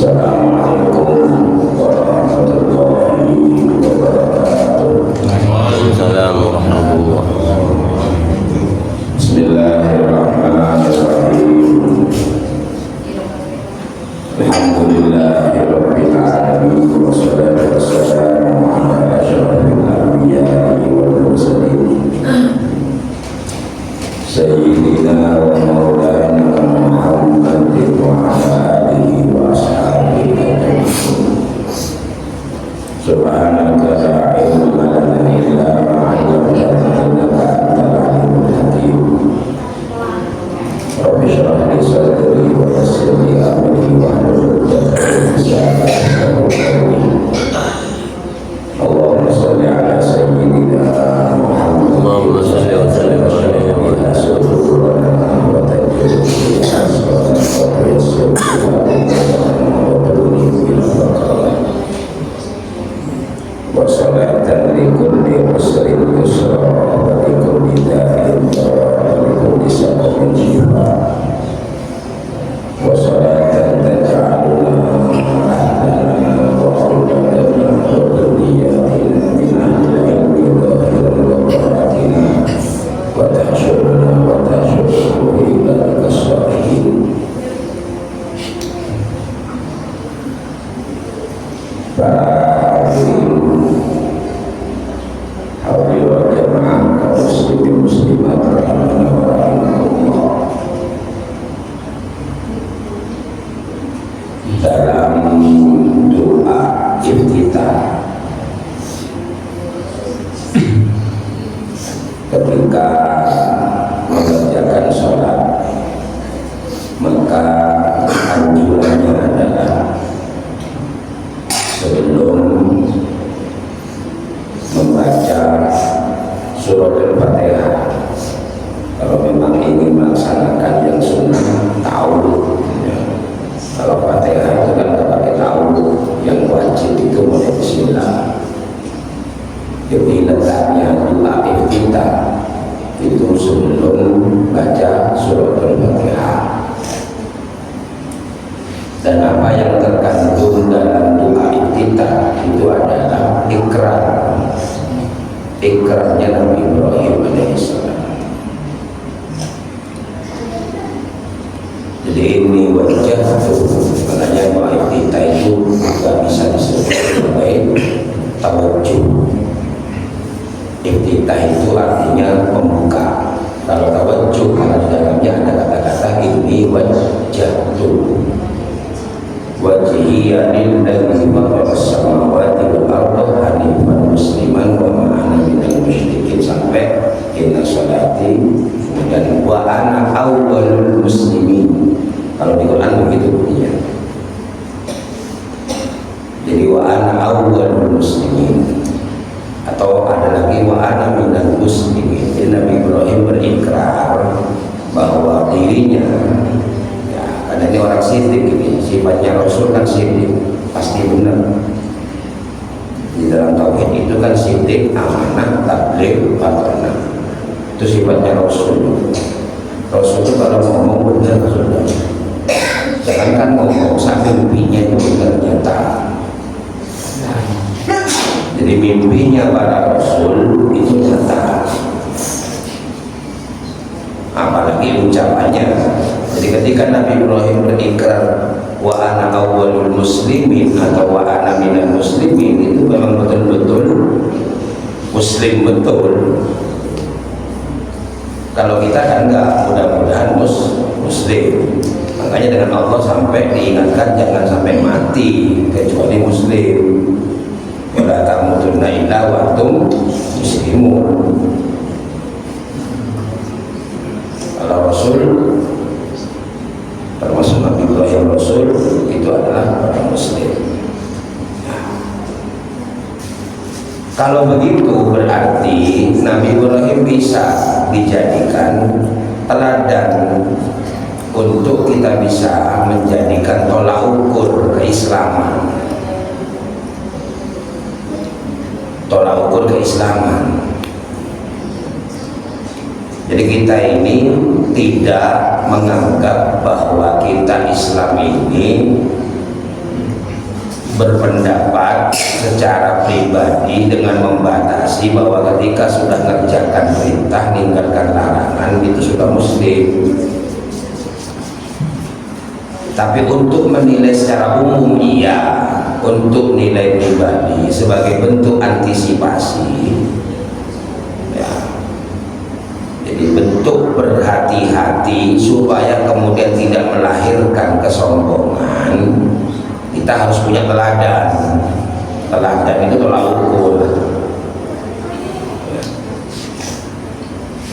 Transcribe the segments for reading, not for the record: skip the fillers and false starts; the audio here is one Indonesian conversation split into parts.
Assalamualaikum warahmatullahi wabarakatuh. Waalaikumsalam warahmatullahi wabarakatuh. Bismillahirrahmanirrahim. Alhamdulillahirabbil alamin wassalatu wassalamu ala asyrofil anbiya'i wal mursalin sayyidina wa maulana Muhammadin wa ala alihi wa ashabihi ajma'in. Subhanaka la ilma lana illa ma 'allamtana innaka antal alimul hakim. Rabbi shrah li sadri wa yassir li amri wahlul 'uqdatam min lisani yafqahu qawli. Allahumma shalli ala sayyidina Muhammad. Allahumma shalli wa sallim ala wassalatan li kulli usrin yusra wa li kulli da'in wa li kulli sabarin shifa wassalatan taj'aluna ahlana wa awladana wa dhurriyyatina min ahli ilmi dhahiran wa batina wa tahsyuruna wa tahsyuru ibadaka shalihin. Muslimat rahimahullah wa rahimahullah. Dalam doa iftitah ketika mengerjakan sholat, maka anjurannya adalah sebelum membaca surat Al-Fatihah, kalau memang ingin melaksanakan yang sunnah ta'awudz ya. Kalau Fatihah itu kan nggak pakai ta'awudz, yang wajib itu mulai bismillah. Jadi letaknya doa iftitah itu sebelum baca surat Al-Fatihah. Dan apa yang terkandung dalam doa iftitah itu adalah ikrarnya Nabi Ibrahim alaihissalam. Jadi ini wajah makanya doa iftitah itu juga bisa disebut sebagai tawajjuh. Iftitah itu artinya pembuka. Kalau tawajjuh, karena di dalamnya ada kata-kata ini wajjahtu wajhiya lillazi fataras samawati wal arda hanifan musliman wa ma ana minal musyrikin sampai inna sholati dan wa ana awwalul muslimin. Kalau di Quran begitu bunyinya. Jadi wa ana awwalul muslimin, atau ada lagi wa ana minal muslimin. Jadi Nabi Ibrahim berikrar bahwa dirinya, ya, karena ini orang sidik, ini sifatnya Rasul kan sidik, pasti benar. Di dalam tauhid itu kan sidik, amanah, tabligh, amanah. Itu sifatnya Rasul. Rasul itu kalau ngomong benar sudah. Jangan kan ngomong sampai mimpinya itu benar nyata. Jadi mimpinya para Rasul itu nyata. Apalagi ucapannya. Jadi ketika Nabi Ibrahim berikrar wa ana awwalul muslimin atau wa ana minal muslimin, itu memang betul-betul muslim betul. Kalau kita kan enggak, mudah-mudahan muslim. Makanya dengan Allah sampai diingatkan jangan sampai mati kecuali muslim. Wala tamutunna illa wa antum muslimun. Kalau Rasul termasuk Nabi Ibrahim Rasul itu adalah orang muslim. Kalau begitu berarti Nabi Ibrahim bisa dijadikan teladan untuk kita bisa menjadikan tolak ukur keislaman. Tolak ukur keislaman. Jadi kita ini tidak menganggap bahwa kita Islam ini berpendapat secara pribadi dengan membatasi bahwa ketika sudah mengerjakan perintah meninggalkan larangan itu sudah muslim. Tapi untuk menilai secara umum iya, untuk nilai pribadi sebagai bentuk antisipasi ya, jadi bentuk berhati-hati supaya kemudian tidak melahirkan kesombongan. Kita harus punya teladan. Teladan itu tolak ukur.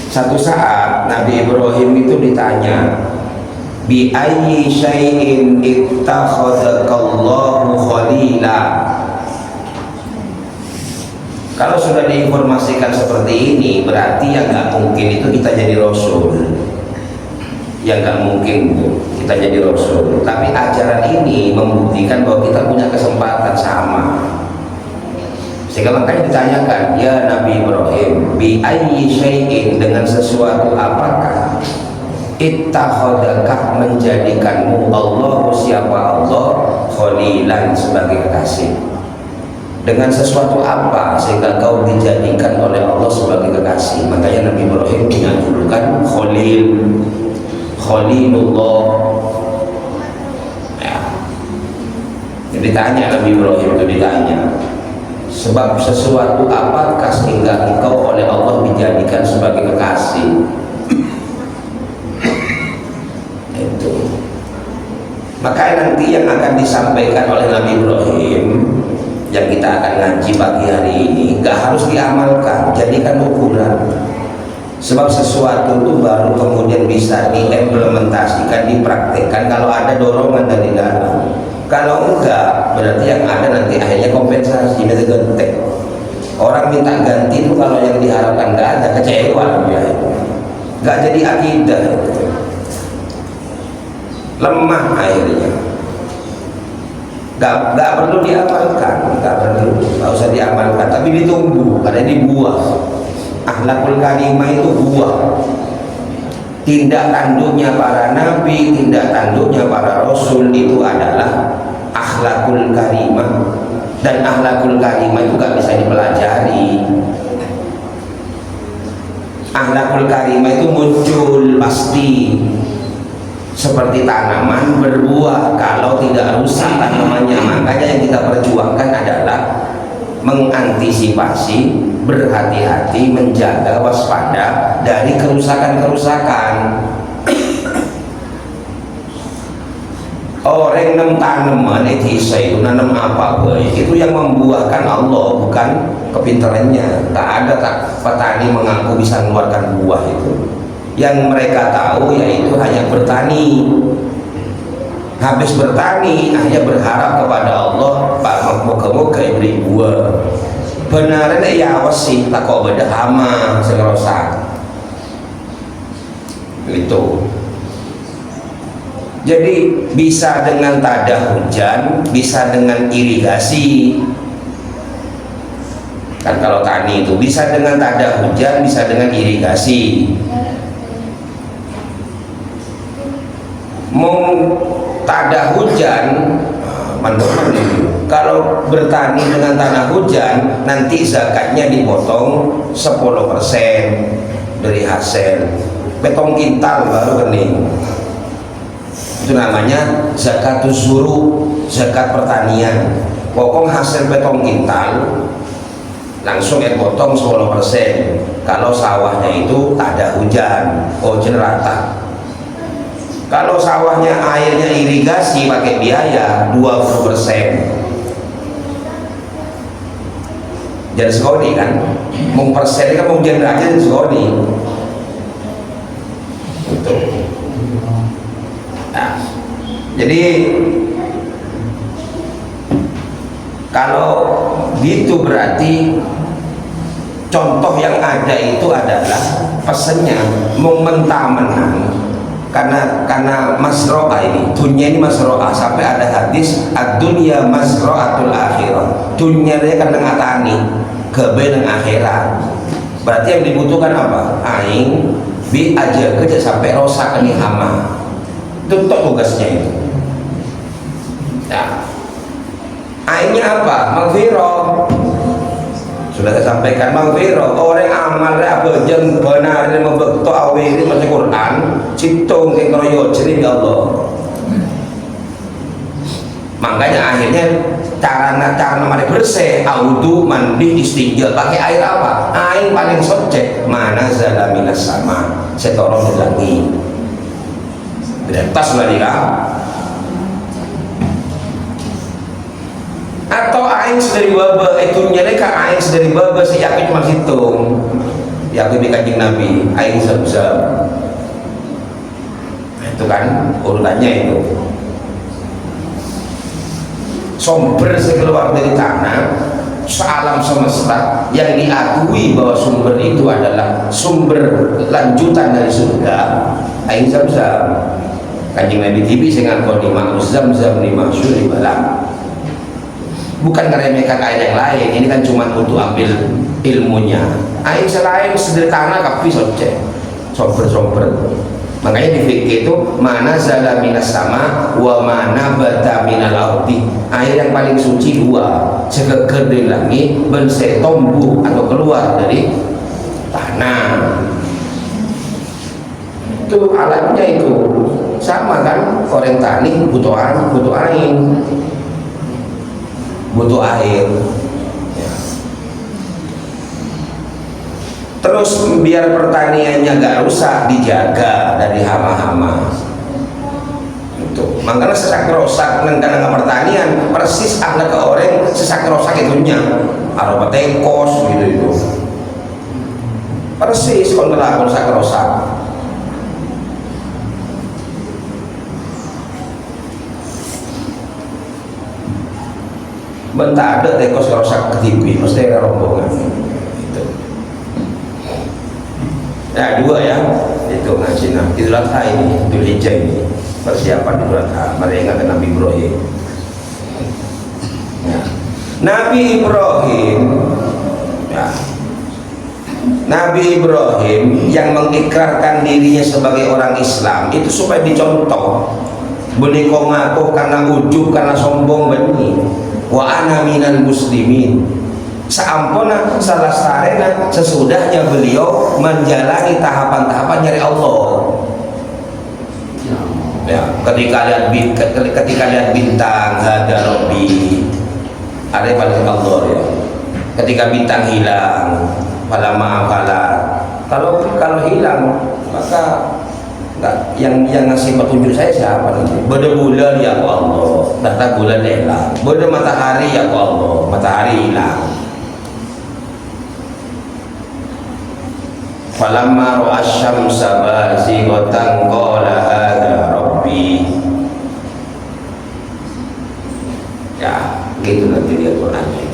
Satu saat Nabi Ibrahim itu ditanya, bi ayyi syai'in ittakhadhakallahu khalila. Kalau sudah diinformasikan seperti ini, berarti yang nggak mungkin itu kita jadi rasul. Yang nggak mungkin kita jadi rasul. Tapi ajaran ini membuktikan bahwa kita punya kesempatan sama. Sehingga makanya ditanyakan, ya Nabi Ibrahim, bi ayyi syai'in, dengan sesuatu apakah ittakhadaka menjadikanmu Allah, siapa Allah, khalilan sebagai kekasih. Dengan sesuatu apa sehingga kau dijadikan oleh Allah sebagai kekasih? Makanya Nabi Ibrahim punya julukan Khalil, Khalilullah ya. Ditanya Nabi Ibrahim itu ditanya, sebab sesuatu apakah sehingga engkau oleh Allah dijadikan sebagai kekasih? Itu maka nanti yang akan disampaikan oleh Nabi Ibrahim yang kita akan ngaji pagi hari ini gak harus diamalkan, jadikan ukuran. Sebab sesuatu itu baru kemudian bisa diimplementasikan, dipraktekkan kalau ada dorongan dari dalam. Kalau enggak, berarti yang ada nanti akhirnya kompensasi, nanti gentek. Orang minta ganti itu kalau yang diharapkan enggak ada, kecewa dia. Enggak jadi akidah, lemah akhirnya. Enggak perlu diamalkan, enggak usah diamalkan, tapi ditunggu, karena dibuah. Akhlakul karimah itu buah. Tindak tanduknya para nabi, tindak tanduknya para rasul itu adalah akhlakul karimah. Dan akhlakul karimah itu gak bisa dipelajari. Akhlakul karimah itu muncul pasti, seperti tanaman berbuah kalau tidak rusak tanamannya. Makanya yang kita perjuangkan adalah mengantisipasi, berhati-hati, menjaga, waspada dari kerusakan-kerusakan. Orang nem tanaman itu nanam apa boy, itu yang membuahkan Allah, bukan kepintarannya. Tak ada petani mengaku bisa mengeluarkan buah itu. Yang mereka tahu yaitu hanya bertani. Habis bertani hanya berharap kepada Allah, Pak moga-moga beri buah. Benaran ya wasi tak kok beda hama segerosak itu. Jadi bisa dengan tada hujan, bisa dengan irigasi. Kan kalau tani itu bisa dengan tada hujan, bisa dengan irigasi. Mau tada hujan, kalau bertani dengan tanah hujan, nanti zakatnya dipotong 10% dari hasil. Betong kintal baru bening. Itu namanya zakatus suru, zakat pertanian. Pokok hasil betong kintal langsung potong 10%. Kalau sawahnya itu tak ada hujan, rata. Kalau sawahnya airnya irigasi pakai biaya 20%. Jadi segoni kan, mau persen kan mau hujan aja segoni. Itu. Nah, jadi kalau gitu berarti contoh yang ada itu adalah pesennya mau mentah-menang karena masro'ah ini, dunia ini masro'ah, sampai ada hadis ad-dunya masro'atul akhirah, dunia dia kan dengan tani kebe dengan akhirat. Berarti yang dibutuhkan apa? Aing bi aja kerja sampai rosak ini hama. Itu tugasnya itu. Nah, Akhirnya apa? Maghfirah. Sudah saya sampaikan maghfirah. Orang amal apa jeng benar ini membekto awiri baca Quran, citung ke kroyo cerita Allah. Makanya akhirnya cara mandi bersih, audu, mandi, istinja pakai air apa? Air paling socek. Mana zala minas sama, setorong di langit. Berentas lagi kan? Atau aing sedari baba itu nyeleka aing sedari baba si yakin cuma hitung yakin di kanjeng Nabi aing zam-zam itu kan urutannya itu sumber keluar dari tanah sealam semesta yang diakui bahwa sumber itu adalah sumber lanjutan dari surga aing zam-zam kanjeng Nabi TV saya ngakon lima zam-zam lima syuri balang. Bukan meremehkan air yang lain, ini kan cuma untuk ambil ilmunya. Air selain sederhana tapi socek, somber. Makanya di fikih itu mana zala minas sama wa mana bata minal ardi. Air yang paling suci dua, segeger dari langit, bense tumbuh atau keluar dari tanah. Itu alatnya itu sama kan, orang tani butuh air, butuh air ya. Terus biar pertaniannya gak rusak dijaga dari hama-hama itu. Makanya sesak rosak nengkana pertanian persis ada ke orang sesak rosak itunya aroma tengkos gitu itu persis kalau lakon sesak rosak. Bentar ada tekos rosak ke TV mesti ada rombongan itu. Nah dua ya itu ngaji Idul Adha ini, Idul Hijjah ini persiapan Idul Adha meringatkan Nabi Ibrahim ya. Nabi Ibrahim ya. Nabi Ibrahim yang mengikrarkan dirinya sebagai orang Islam itu supaya dicontoh boleh kau ngaku karena ujub karena sombong benih wa ana minal muslimin seampuna salah sarena sesudahnya beliau menjalani tahapan-tahapan nyari Allah ya, ketika lihat bintang ada Robbi ada yang paling Allah ya, ketika bintang hilang falama kalau hilang maka yang ngasih petunjuk saya siapa nanti? Beda bulan ya Allah, data bulan hilang. Beda matahari ya Allah, matahari hilang. Falamma ra'a asy-syamsa bazighatan qala hadza rabbi. Ya, gitu nanti dia Qur'annya.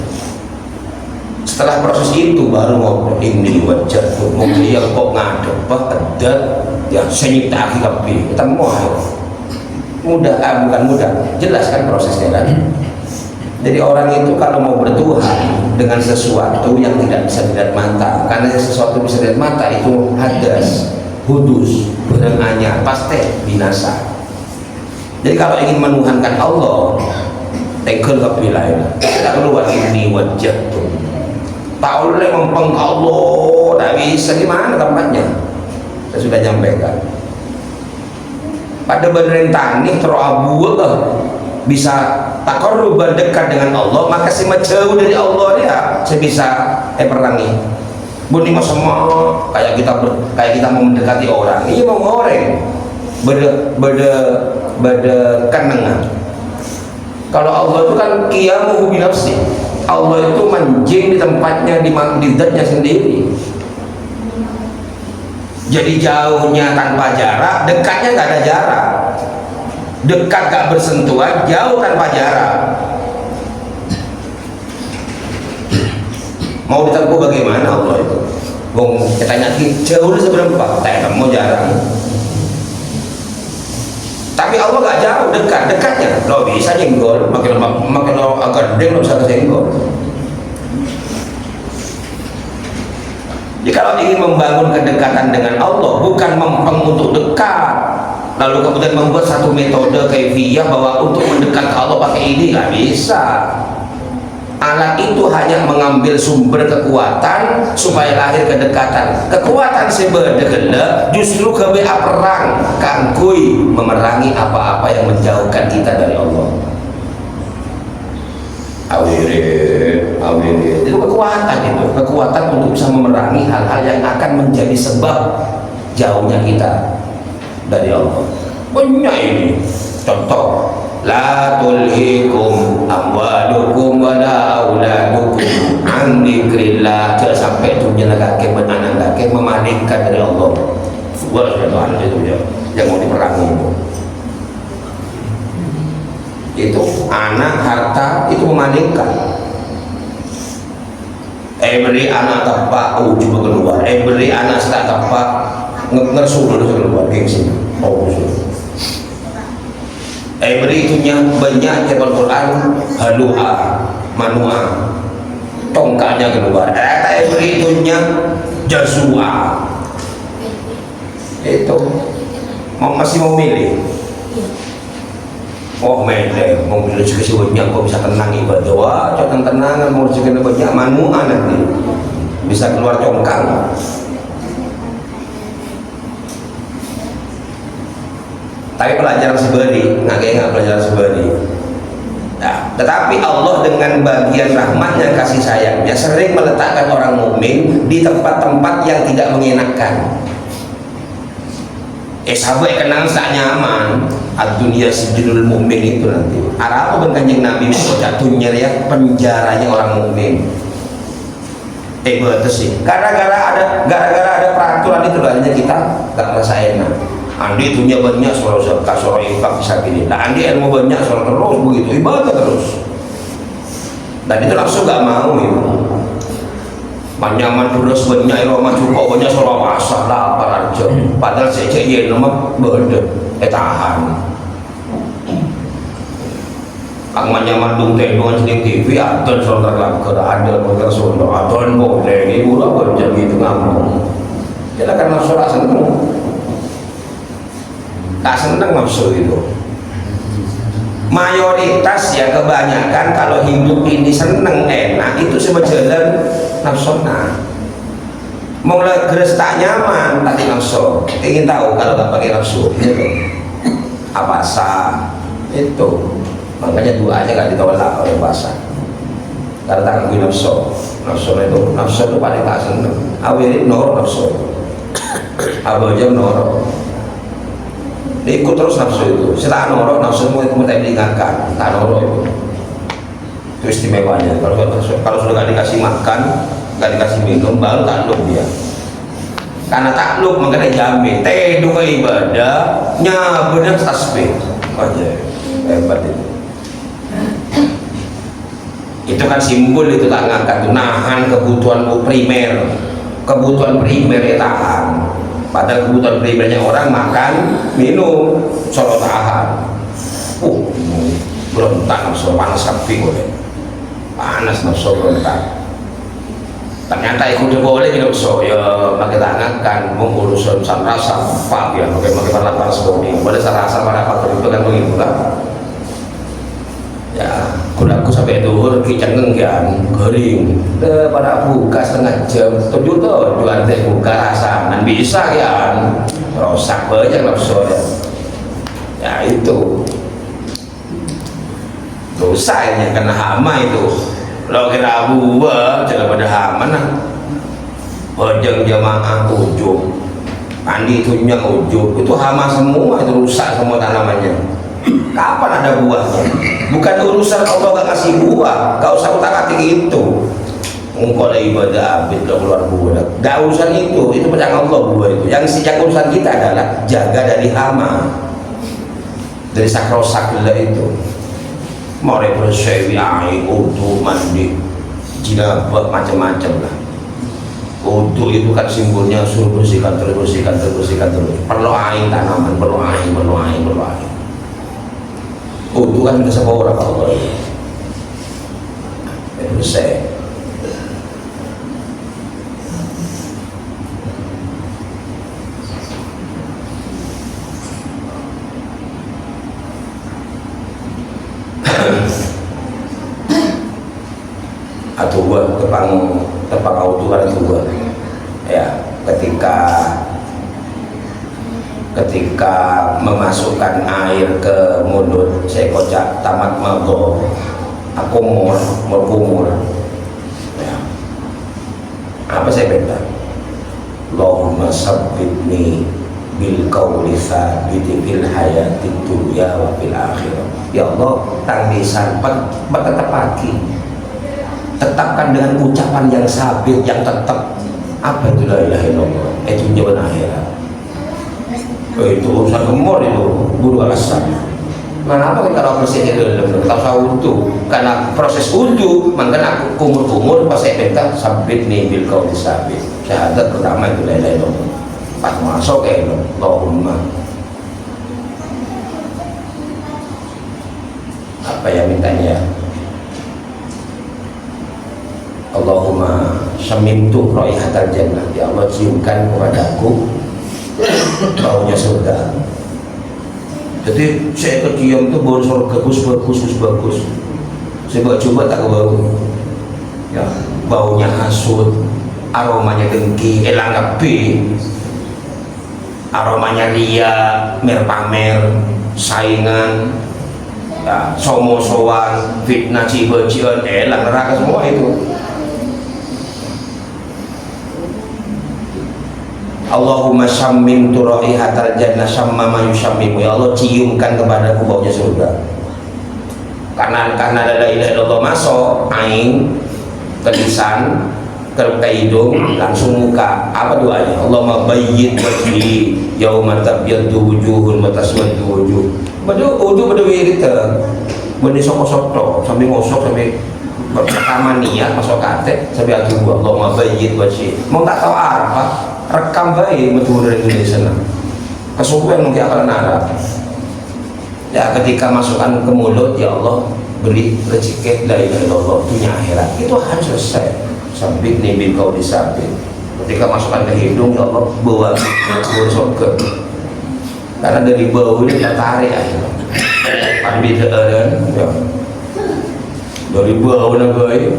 Setelah proses itu baru ngobrol ini wajah mobil yang kok ngadep ada ya senyita kabeh kita mau mudah bukan mudah jelaskan prosesnya kan. Jadi orang itu kalau mau bertuhan dengan sesuatu yang tidak bisa dilihat mata, karena sesuatu bisa dilihat mata itu hadas hudus berenganya pasti binasa. Jadi kalau ingin menuhankan Allah tegel kepilain kita keluar ini wajah tuh tak oleh mempeng Allah tak bisa gimana tempatnya. Saya sudah nyampaikan pada beneran tani terabu bisa takarrub dekat dengan Allah maka si jauh dari Allah dia saya bisa perangi bunyi mau semua kayak kita mau mendekati orang ini mau ngoreng beda kanengan. Kalau Allah itu kan qiyamuhu binafsi, Allah itu manjing di tempatnya di zatnya sendiri. Jadi jauhnya tanpa jarak, dekatnya nggak ada jarak. Dekat gak bersentuhan, jauh tanpa jarak. Mau ditempuh bagaimana Allah itu? Wong katanya jauh di seberapa? Tak mau jarang. Tapi Allah gak jauh, dekatnya. Lo bisa nyenggol, makin lo agak gede lo bisa kesenggol. Jadi kalau ingin membangun kedekatan dengan Allah bukan mempeng untuk dekat, lalu kemudian membuat satu metode kaifiyah bahwa untuk mendekat ke Allah pakai ini, nggak bisa. Alat itu hanya mengambil sumber kekuatan supaya lahir kedekatan. Kekuatan sebenarnya justru kebea perang kangkui memerangi apa-apa yang menjauhkan kita dari Allah. Awirin itu kekuatan, itu kekuatan untuk bisa memerangi hal-hal yang akan menjadi sebab jauhnya kita dari Allah. Banyak ini contoh, la tulhikum amwalukum wala auladukum an dzikrillah, sampai dunia lagi menanan lagi memalingkan dari Allah. Subhanallah, itu yang mau diperangi itu anak, harta itu memalingkan. Beri anak tapak coba keluar, beri anak setelah tapak ngersul dulu keluar gengsi. Beri itunya banyak jabal Quran halua manua tongkatnya keluar. Beri itunya jazua. Itu masih mau milih. Oh mele, mau rezeki sebanyak kok bisa tenang ibadah. Wah, tenang-tenangan mau rezeki banyak manuan nanti bisa keluar congkang. Tapi pelajaran seberi, nggak pelajaran seberi. Nah, tetapi Allah dengan bagian rahmatnya, kasih sayangnya sering meletakkan orang mukmin di tempat-tempat yang tidak mengenakan. Sahabat kenal tak nyaman. Ad-dunya sijnul mukmin itu nanti. Arab kan Kanjeng Nabi jatuhnya ya penjaranya orang mukmin. Betul sih. Gara-gara ada peraturan itu hanya kita nggak merasa enak. Andi dunia banyak soal zakat, soal infak bisa gini. Nah, andi ilmu banyak soal terus begitu ibadah terus. Dan itu langsung nggak mau itu. Manyaman terus banyak irama cukup banyak soal pasar lapar aja. Padahal saya cek nama beda tahan. Kang manyaman dung tendongan sedang TV adon soal terlalu ada motor soal adon boleh ini murah berjam gitu ngomong. Jadi karena soal seneng, tak seneng nafsu itu. Mayoritas ya kebanyakan kalau hidup ini seneng enak itu sebenarnya nafsona. Mulai geres tak nyaman tadi nafsu. Ingin tahu kalau nggak pakai nafsu itu apa sah itu. Makanya doanya nggak ditolak oleh puasa. Karena tak ngikutin nafsu. Nafsu itu paling tak seneng. Awalnya nor nafsu. Awalnya nor. Ikut terus nafsu itu. Setelah noro nafsu mulai diingatkan. Tak noro itu. Itu istimewanya. Kalau sudah nggak dikasih makan, nggak dikasih minum, baru takluk dia. Karena takluk makanya jamin. Teduh ke ibadahnya benar tasbih. Aja hebat itu. Itu kan simbol itu tak ngangkat. Nahan kebutuhan primer. Kebutuhan primer ya tahan. Padahal kebutuhan primernya orang makan, minum, solo tahan. Berontak nafsu, panas kapi boleh. Panas nafsu berontak. Ternyata itu udah boleh kita nafsu, ya pakai tangan kan mengurusan rasa apa ya, pakai para sebumi. Boleh rasa para faktor itu kan begitu kan. Ya, kudaku sampai duhur kicengeng kan, kering. Pada buka setengah jam, 7 tuh, jual teh buka rasangan bisa kan, rosak banyak nafsu ya. Ya itu dosa ini kena hama itu. Lo kira buah, jangan pada hama nah. Bajang jamaah ujub, andi itunya ujub, itu hama semua, itu rusak semua tanamannya. Kapan ada buahnya? Bukan urusan Allah gak kasih buah, gak usah utak-atik itu. Engkau ada ibadah abid gak keluar buah, gak urusan itu pedang Allah buah itu. Yang urusan kita adalah jaga dari hama, dari sakrosak itu. Mau reprosewi air, wudu, mandi, jinabah, macam-macam lah. Wudu itu kan simbolnya suruh bersihkan terus. Perlu air tanaman, perlu air. Wudu kan bisa bawa orang Allah itu. Bersih. atau gua tepang auto atau gua ya ketika memasukkan air ke mulut saya kocak tamat mago aku kumur ya. Apa saya minta Allahumma sabbitni bil qawli thabiti fil hayati dunya wa fil akhirah. Ya Allah, tangisan pagi tetapkan dengan ucapan yang sabit, yang tetap. Apa itu la ilaha illallah? Itu jawaban akhirat. Itu urusan umur itu guru alasan. Kenapa kita harus bersihnya dulu? Kita usah wudu, karena proses wudu, makanya aku kumur pas saya minta sabit nih bil qauli sabit. Syahadat pertama itu la ilaha illallah. Pas masuk Allahumma. Apa yang mintanya? Allahumma syamimtu raihatal jannah. Ya Allah, ciumkan kepadaku baunya surga. Jadi saya kecium tuh bau surga bagus. Saya coba tak bau. Ya, baunya hasut, aromanya dengki, elanggapi, aromanya ria, pamer, saingan, ya, somo-soan, fitnah, ciba-ciban, elang neraka semua itu. Allahumma syammim turaihatal jannah syamma ma yusyammimu. Ya Allah, ciumkan kepadaku baunya surga. Karena la ilaha illallah masuk aing ke lisan, ke hidung, langsung muka. Apa doanya? Allahumma bayyid wajhi yauma tabyaddu wujuhun wa taswaddu wujuh. Badu kita. Bani soko-soko sambil ngosok sambil pertama niat masuk kate sambil atu Allahumma bayyid wajhi. Mau tak tahu apa? Rekam baik betul dari Indonesia kesukuan mungkin akan ada ya. Ketika masukkan ke mulut, ya Allah beri rezeki la ilaha illallah dunia akhirat, itu harus selesai. Sabit nih bil qauli sabit. Ketika masukkan ke hidung, ya Allah bawa surga, karena dari bau ini tertarik akhirnya pandi ya. Dari bau nagai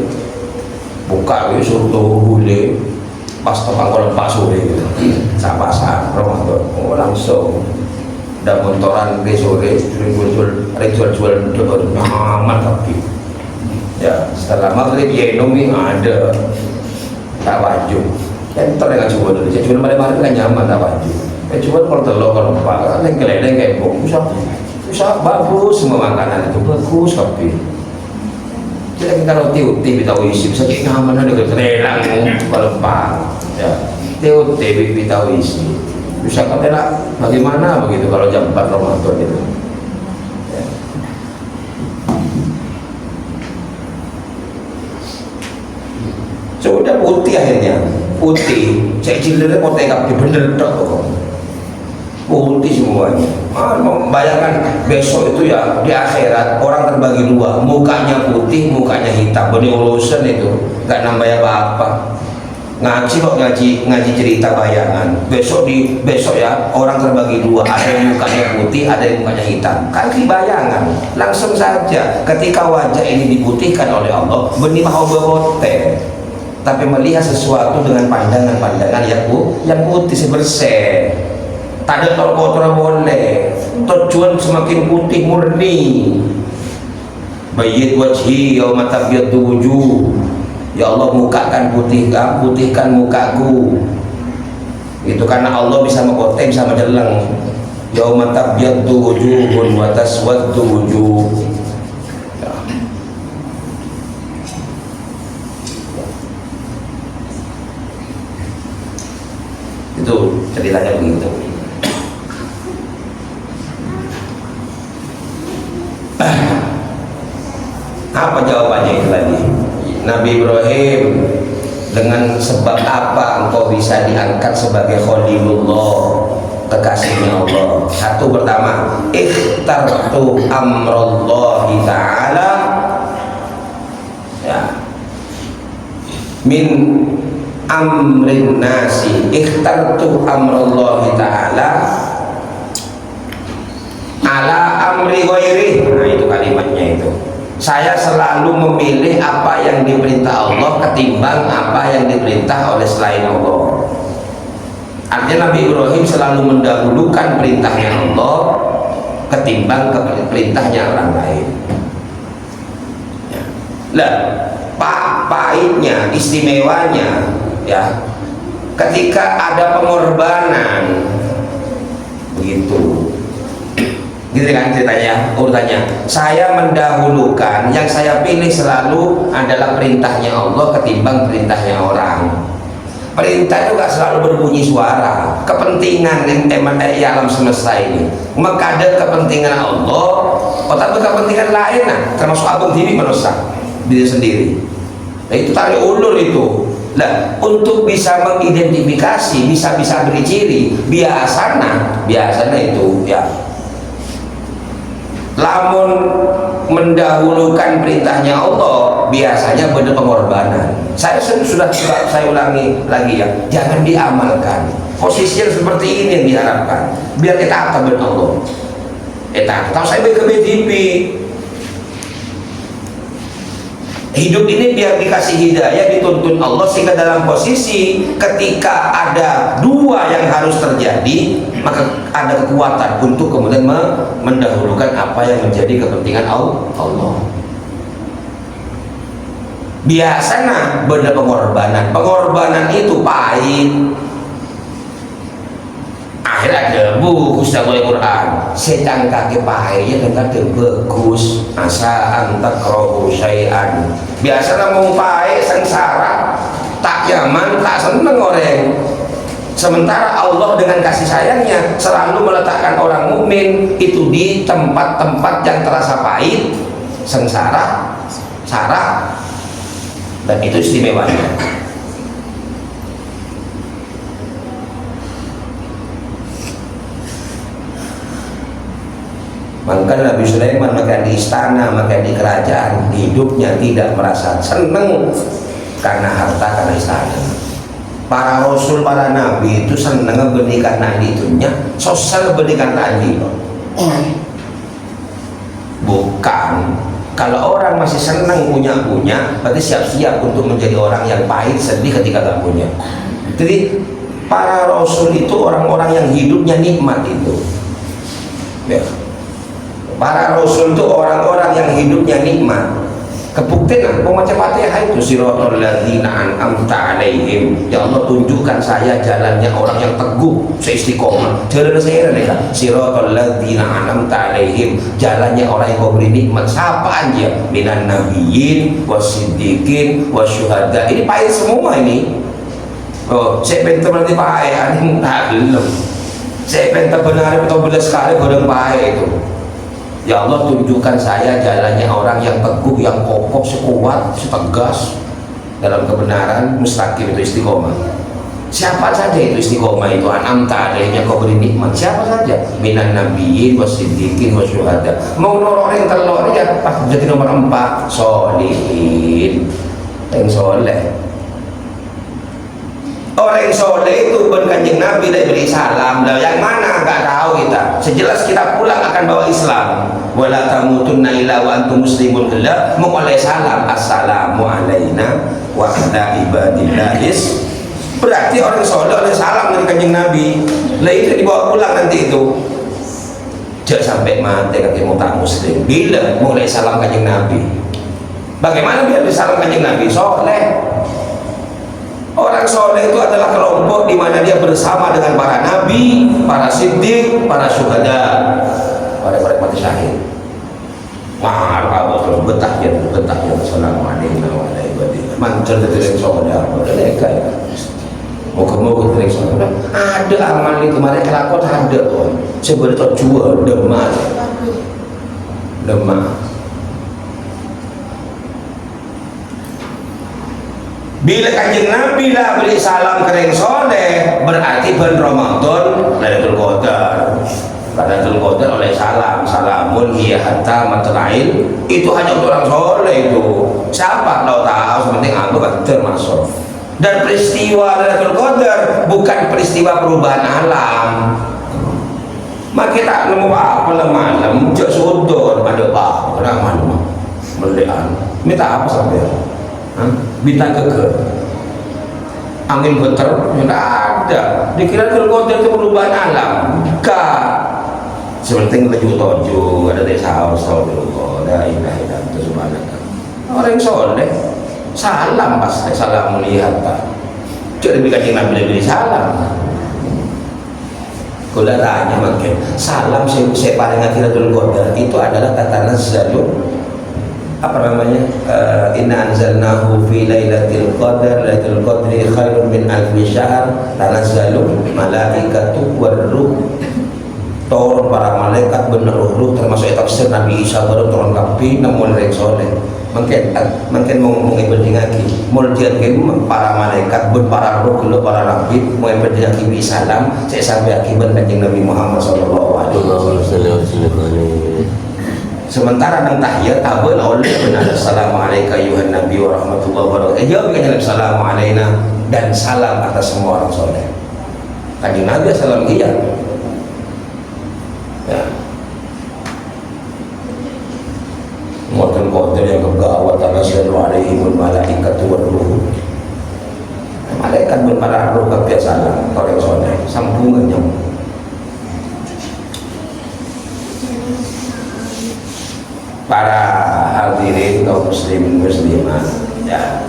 buka surga boleh pas tepang kolom Pak sore gitu, sapasan Ramadan, langsung dan montoran ke sore, jual aman tapi ya setelah maghrib ya nomi ada tak wajib, enter dengan coba dulu, saya cuma malam kan nyaman tak wajib, coba kalau telur kalau Pak, yang keleleng kayak bom, bisa bagus semua makanan itu bagus tapi. Jadi kalau tiup-tiup kita isi bisa jadi nyaman ada keterelang pelempang ya tiup-tiup kita isi bisa katanya bagaimana begitu kalau jam 4 Ramadan itu ya. Sudah putih akhirnya putih cek cilirnya putih tapi bener dok putih semuanya. Bayangkan besok itu ya di akhirat orang terbagi dua, mukanya putih, mukanya hitam. Bani urusan itu nggak nambah apa-apa. Ngaji kok ngaji cerita bayangan. Besok ya orang terbagi dua, ada yang mukanya putih, ada yang mukanya hitam. Kan di bayangan langsung saja. Ketika wajah ini diputihkan oleh Allah, benih mau berbote, tapi melihat sesuatu dengan pandangan yang putih bersih. Tak ada kotor boleh, tujuan semakin putih murni. Bayyid wajhi yauma tabyaddu wujuh. Ya Allah, putihkan mukaku. Itu karena Allah bisa mengkotek, bisa menjeleng. Yauma tabyaddu wujuhun wa taswaddu wujuh. Ya. Itu ceritanya begitu. Apa jawabannya itu tadi? Nabi Ibrahim, dengan sebab apa engkau bisa diangkat sebagai Khalilullah, kekasihnya Allah? Satu pertama, ikhtartu amrallahi ta'ala ya min amrin nasi, ikhtartu amrallahi ta'ala ala amri ghairi. Nah itu kalimatnya itu. saya selalu memilih apa yang diperintah Allah ketimbang apa yang diperintah oleh selain Allah. Artinya Nabi Ibrahim selalu mendahulukan perintahnya Allah ketimbang perintahnya orang lain. Lah, pahitnya, istimewanya, ya, ketika ada pengorbanan, begitu, gitu kan ceritanya, urutannya. Saya mendahulukan, yang saya pilih selalu adalah perintahnya Allah ketimbang perintahnya orang. Perintah itu gak selalu berbunyi suara. Kepentingan alam semesta ini, mengkader kepentingan Allah, tapi kepentingan lain, termasuk abang diri manusia diri sendiri. Nah, itu tarik ulur itu. Nah, untuk bisa mengidentifikasi, bisa beri ciri, biasanya itu ya, lamun mendahulukan perintahnya Allah biasanya benar pengorbanan. Saya sudah saya ulangi lagi ya, jangan diamalkan. Posisi yang seperti ini yang diharapkan biar kita akan benar Allah. Tahu saya ke BDP. Hidup ini biar dikasih hidayah, dituntun Allah, sehingga dalam posisi ketika ada dua yang harus terjadi, maka ada kekuatan untuk kemudian mendahulukan apa yang menjadi kepentingan Allah. Biasanya benar pengorbanan itu pahit. Akhirnya debu Ustaz Al-Quran sedang kaki pahitnya dengan bagus asa antak rohu syai'an. Biasanya mau pahit sengsara, tak nyaman, tak seneng orang. Sementara Allah dengan kasih sayangnya selalu meletakkan orang mukmin itu di tempat-tempat yang terasa pahit, sengsara, sara, dan itu istimewanya. Maka Nabi Sulaiman maka di istana, maka di kerajaan, hidupnya tidak merasa senang karena harta, karena istana. Para rasul, para nabi itu senang berikan nadi itunya, sosial berikan nadi. Bukan. Kalau orang masih senang punya, berarti siap-siap untuk menjadi orang yang pahit, sedih ketika gak punya. Jadi para rasul itu orang-orang yang hidupnya nikmat itu. Ya. Para rasul itu orang-orang yang hidupnya nikmat. Kebuktian membaca Fatihah itu siratal ladzina an'amta 'alaihim. Ya Allah, tunjukkan saya jalannya orang yang teguh, seistiqomah. Jalan saya mereka siratal ladzina an'amta 'alaihim, jalannya orang yang kau beri nikmat. Siapa aja? Minan nabiyyin wasiddiqin wasyuhada. Ini pahit semua ini. Oh, saya pengen berarti pahit, ini tak belum. Saya pengen benar betul sekali bareng pahit itu. Ya Allah, tunjukkan saya jalannya orang yang teguh, yang kokoh, sekuat, setegas dalam kebenaran, mustaqim, itu istiqomah. Siapa saja itu istiqomah itu? An'amta 'alaihim, kau beri nikmat. Siapa saja? Minan nabiyyin wasiddiqin wasyuhada. Mau nororin telur ya pas jadi nomor 4, sholihin, yang soleh. Orang yang soleh itu bukan Kanjeng Nabi dari beri salam. Nah, yang mana nggak tahu kita. Sejelas kita pulang akan bawa Islam. Wala tamutunna illa wa antum muslimun. Gelap mengoleh salam, assalamu alaina wa ala ibadillahis. Berarti orang soleh oleh salam dari Kanjeng Nabi. Lah itu dibawa pulang nanti itu. Jangan sampai mati kaki muta muslim. Bila mulai salam Kanjeng Nabi. Bagaimana biar disalam Kanjeng Nabi? Soleh. Orang soleh itu adalah kelompok di mana dia bersama dengan para nabi, para siddiq, para syuhada, para mati syahid. Marah betah ya, assalamualaikum warahmatullahi wabarakatuh. Mancer dari saudara, mereka ya. Moga-moga dari saudara. Ada amal itu mereka lakukan ada tuh. Sebenarnya jual demam. Bila Kanjeng Nabi lah beri salam kering soleh, berarti bulan Ramadan Lailatul Qadar. Lailatul Qadar oleh salam, salamun hiya hatta matla'il. Itu hanya untuk orang soleh itu. Siapa tahu sepenting aku kan termasuk. Dan peristiwa Lailatul Qadar bukan peristiwa perubahan alam. Maka kita nemu apa malam, jauh sudor, ada apa, orang malam. berlean minta apa sampai bintang keke angin puter tidak ada. Dikira Dzulqa'dah itu perubahan alam enggak, sepenting tujuh ada desa haus dulu ada indah itu subhanallah. Orang soleh salam pas salam melihat pak jadi bikin Nabi lebih salam. Kalau tanya makin salam saya paling akhir Dzulqa'dah itu adalah tatanazzalu apa namanya inna anzalnahu fi lailatul qadar, lailatul qadri khairun min alfi syahr, tanazzalu malaikatu warruh, turun para malaikat bener ruh termasuk tafsir Nabi Isa baru turun kapi namun rek soleh mungkin mau ibadingaki muljian ke para malaikat ben para ruh kalau para nabi mau ibadingaki bi salam saya sampai akibat kanjeng Nabi Muhammad sallallahu alaihi wasallam. Sementara nang tahiyat abul oleh benar assalamualaikum ayuhan nabi wa rahmatullahi wa barakatuh. Jawab dengan assalamu alaina dan salam atas semua orang soleh. Kanjeng Nabi salam iya. Ya. Muatan-muatan yang kegawat tanazzalu alaihimul malaikatu war ruh. Malaikat berpara ruh kabeh salam orang soleh sambungannya. Para hadirin kaum muslimin muslimat ya.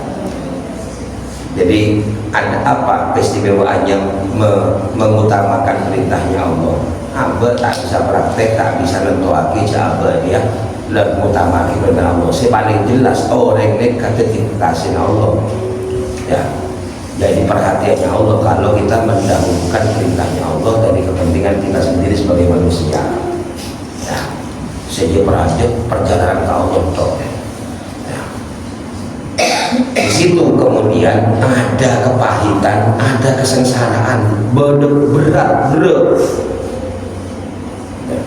Jadi ada apa keistimewaannya mengutamakan perintahnya Allah? Hamba tak bisa praktek, tak bisa nentuaki jawaban dia lebih mengutamakan perintah Allah. Si paling jelas orang ini kata dikasih Allah ya. Jadi perhatiannya Allah kalau kita mendahulukan perintahnya Allah dari kepentingan kita sendiri sebagai manusia ya. Sehingga perjalanan ke Allah ya. Di situ kemudian ada kepahitan, ada kesengsaraan, berat ya.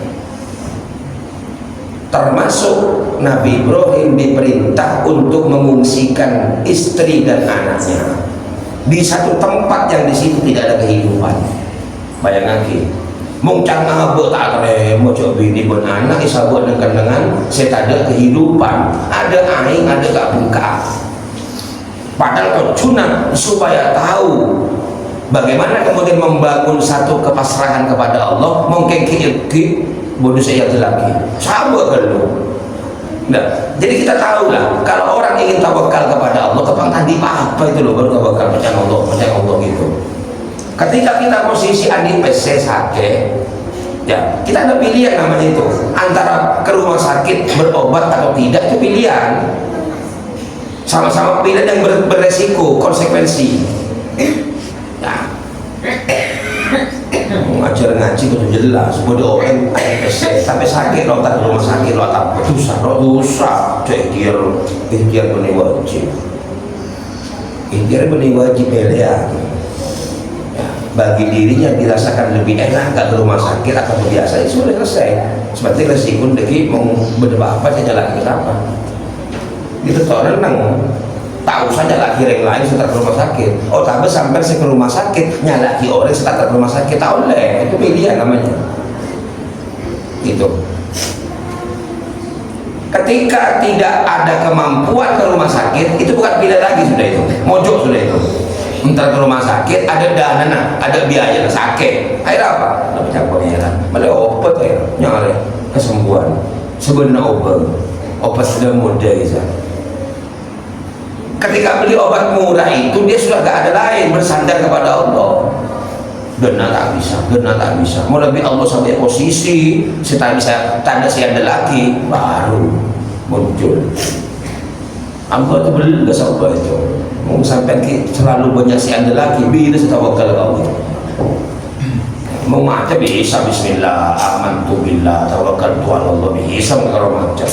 Termasuk Nabi Ibrahim diperintah untuk mengungsikan istri dan anaknya di satu tempat yang di situ tidak ada kehidupan. Bayangkan mungkin abot tak terima coba bini pun anak isabot dengan saya tak ada kehidupan, ada aing ada gak buka padahal kau cuna supaya tahu bagaimana kemudian membangun satu kepasrahan kepada Allah. Mungkin ki bodoh saya lagi sabar kalau nah, jadi kita tahu lah kalau orang ingin tawakal kepada Allah tepang tadi apa itu loh baru tawakal percaya Allah gitu. Ketika kita posisi adi PC sakit ya kita ada pilihan namanya itu antara ke rumah sakit berobat atau tidak, itu pilihan sama-sama pilihan yang beresiko konsekuensi ya. Ngajar ngaji itu jelas bodoh orang PC sampai sakit lo tak rumah sakit lo tak dosa ikhtiar benih wajib ya. Bagi dirinya dirasakan lebih enak gak ke rumah sakit atau biasa itu sudah selesai. Seperti resiko deki mau berdebat apa saja lagi apa itu orang nang tahu saja lagi yang lain setelah ke rumah sakit. Oh tapi sampai saya ke rumah sakit nyalaki orang setelah ke rumah sakit tahu leh itu pilihan namanya itu. Ketika tidak ada kemampuan ke rumah sakit itu bukan pilihan lagi, sudah itu mojok sudah itu. Entar ke rumah sakit ada dana, ada biaya sakit. Akhirnya apa? Lebih capek ya. Malah obat ya, nyari kesembuhan. Sebenarnya obat sudah mudah bisa. Ketika beli obat murah itu dia sudah gak ada lain bersandar kepada Allah. Benar tak bisa. Mau lebih Allah sampai posisi kita bisa tanda si ada lagi baru muncul. Allah itu belas Allah itu. Mau sampai terlalu banyak si anda lagi bila setawakal Allah. Mau macam bisa bismillah amantu billah tawakkaltu ala Allah bisa kalau macam.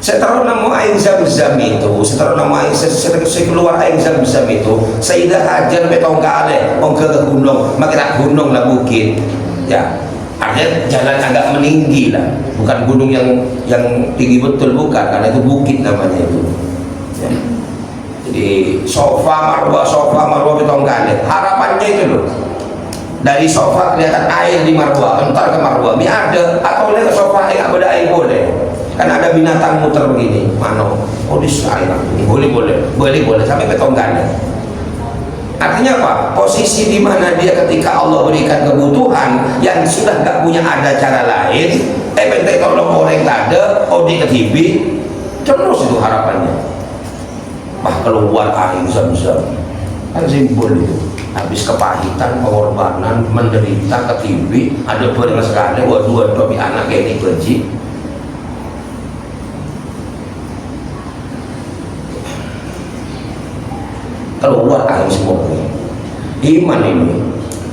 Setelah nama air zam-zam itu, setelah nama air keluar air zam-zam itu, Sayyidah Hajar betong kale, ke gunung, makin gunung lah bukit, ya, ada jalan agak meninggi lah, bukan gunung yang tinggi betul bukan, karena itu bukit namanya itu. Ya. Jadi sofa marwah betong galet. Harapannya itu loh. Dari sofa kelihatan air di marwah, entar ke marwah. Ini ada atau boleh ke sofa yang ada air boleh. Kan ada binatang muter begini. Mana? Oh di air. Boleh sampai betong galet. Artinya apa? Posisi di mana dia ketika Allah berikan kebutuhan yang sudah gak punya ada cara lain, penting tolong orang tak ada, di ke TV, terus itu harapannya. Keluar air bisa kan simbol itu. Habis kepahitan, pengorbanan, menderita ke TV, ada barang sekali, dua anak kayak ini benci. Keluar air semua iman ini